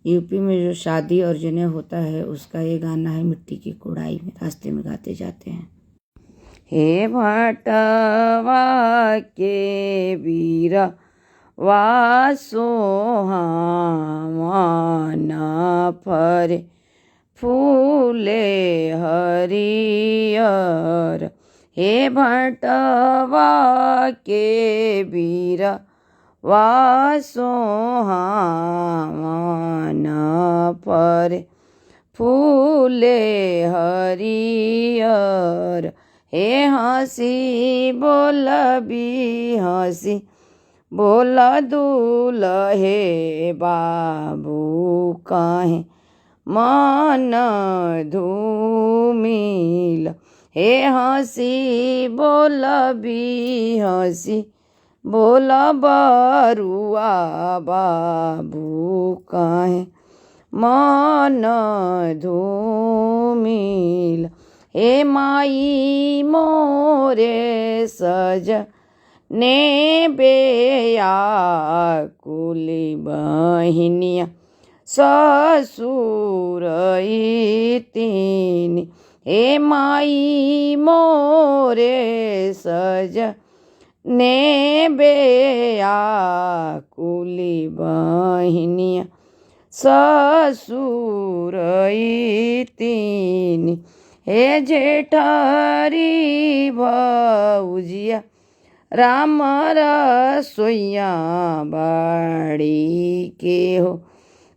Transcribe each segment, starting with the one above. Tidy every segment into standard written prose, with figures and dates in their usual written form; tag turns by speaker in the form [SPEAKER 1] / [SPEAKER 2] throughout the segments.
[SPEAKER 1] UP में जो शादी और जनेऊ होता है उसका ये गाना है, मिट्टी की कुड़ाई में रास्ते में गाते जाते हैं। हे भटवा के वीर वासोहाना फरे फूले हरियर। हे भटवा के वीर वासोहाना फरे फूले हरियर। हे हंसी बोल भी हंसी बोल दूल्हे बाबू काहे मन धूमिल। हे हंसी बोल भी हंसी बोल बरुआ बाबू काहे मन धूमिल। हे माई मोरे सज ने बेयाकुली बहिनिया ससुर तीन। हे माई मोरे सज ने बेयाकुली बहिनिया ससुर तीन। हे जेठरी भौजिया राम रसोइया बाड़ी के हो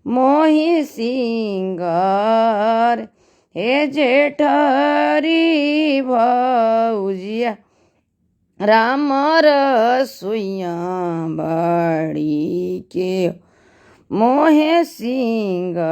[SPEAKER 1] मोहि सिंगार। हे जेठरी भौजिया राम रसोइया बाड़ी के हो मोहि सिंगार।